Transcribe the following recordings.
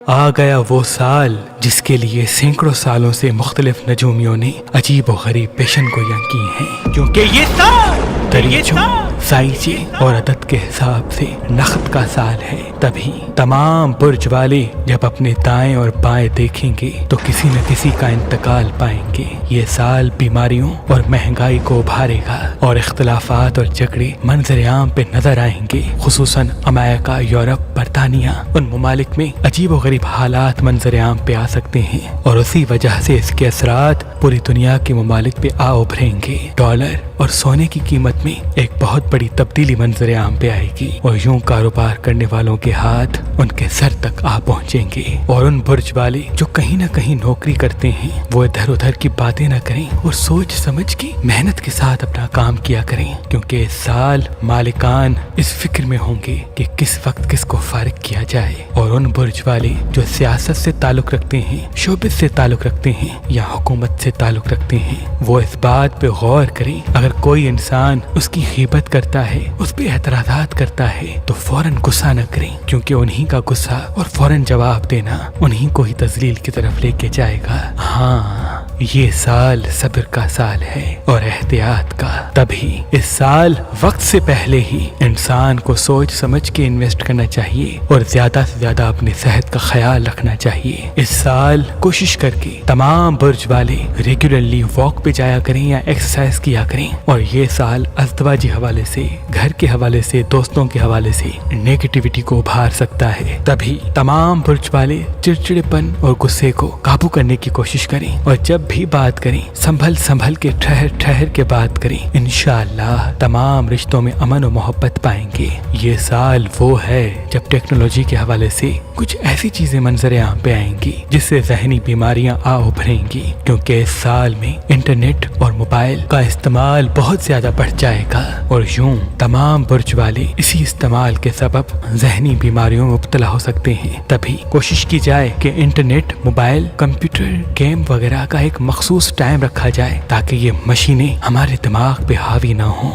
آ گیا وہ سال جس کے لیے سینکڑوں سالوں سے مختلف نجومیوں نے عجیب و غریب پیشن گوئیاں کی ہیں، کیونکہ یہ سال دریچوں، سائنچے اور عدد کے حساب سے نخت کا سال ہے۔ تبھی تمام برج والے جب اپنے دائیں اور بائیں دیکھیں گے تو کسی نہ کسی کا انتقال پائیں گے۔ یہ سال بیماریوں اور مہنگائی کو ابھارے گا اور اختلافات اور جھگڑے منظر عام پہ نظر آئیں گے، خصوصاً امریکہ، یورپ، برطانیہ۔ ان ممالک میں عجیب و غریب حالات منظر عام پہ آ سکتے ہیں اور اسی وجہ سے اس کے اثرات پوری دنیا کے ممالک پہ آ ابھریں گے۔ ڈالر اور سونے کی قیمت میں ایک بہت بڑی تبدیلی منظر عام پہ آئے گی اور یوں کاروبار کرنے والوں کے ہاتھ ان کے سر تک آ پہنچیں گے، اور ان برج والے جو کہیں نہ کہیں نوکری کرتے ہیں وہ ادھر ادھر کی باتیں نہ کریں اور سوچ سمجھ کے محنت کے ساتھ اپنا کام کیا کریں، کیونکہ اس سال مالکان اس فکر میں ہوں گے کہ کس وقت کس کو فارغ کیا جائے۔ اور ان برج والے جو سیاست سے تعلق رکھتے ہیں، شعبے سے تعلق رکھتے ہیں یا حکومت سے تعلق رکھتے ہیں، وہ اس بات پہ غور کریں، اگر کوئی انسان اس کی غیبت کرتا ہے، اس پہ اعتراضات کرتا ہے تو فوراً غصہ نہ کریں، کیونکہ انہی کا غصہ اور فوراً جواب دینا انہی کو ہی تذلیل کی طرف لے کے جائے گا۔ ہاں، یہ سال صبر کا سال ہے اور احتیاط کا۔ تبھی اس سال وقت سے پہلے ہی انسان کو سوچ سمجھ کے انویسٹ کرنا چاہیے اور زیادہ سے زیادہ اپنی صحت کا خیال رکھنا چاہیے۔ اس سال کوشش کر کے تمام برج والے ریگولرلی واک پہ جایا کریں یا ایکسرسائز کیا کریں، اور یہ سال ازدواجی حوالے سے، گھر کے حوالے سے، دوستوں کے حوالے سے نیگیٹیوٹی کو ابھار سکتا ہے۔ تبھی تمام برج والے چڑچڑپن اور غصے کو قابو کرنے کی کوشش کریں، اور جب بھی بات کریں سنبھل کے ٹھہر کے بات کریں۔ انشاءاللہ تمام رشتوں میں امن و محبت پائیں گے۔ یہ سال وہ ہے جب ٹیکنالوجی کے حوالے سے کچھ ایسی چیزیں منظر عام پہ آئیں گی جس سے ذہنی بیماریاں آ ابھریں گی، کیونکہ اس سال میں انٹرنیٹ اور موبائل کا استعمال بہت زیادہ بڑھ جائے گا، اور یوں تمام برج والے اسی استعمال کے سبب ذہنی بیماریوں میں مبتلا ہو سکتے ہیں۔ تبھی کوشش کی جائے کہ انٹرنیٹ، موبائل، کمپیوٹر، گیم وغیرہ کا ایک مخصوص ٹائم رکھا جائے تاکہ یہ مشینیں ہمارے دماغ پہ حاوی نہ ہوں۔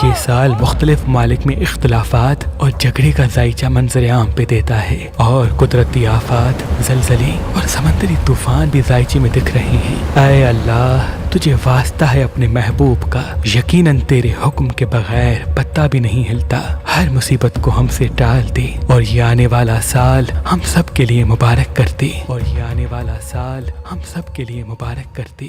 یہ سال مختلف ممالک میں اختلافات اور جھگڑے کا ذائچہ منظر عام پہ دیتا ہے، اور قدرتی آفات، زلزلے اور سمندری طوفان بھی ذائچے میں دکھ رہے ہیں۔ اے اللہ، تجھے واسطہ ہے اپنے محبوب کا، یقیناً تیرے حکم کے بغیر پتا بھی نہیں ہلتا۔ ہر مصیبت کو ہم سے ٹال دے، اور یہ آنے والا سال ہم سب کے لیے مبارک کر دے، اور یہ آنے والا سال ہم سب کے لیے مبارک کر دے۔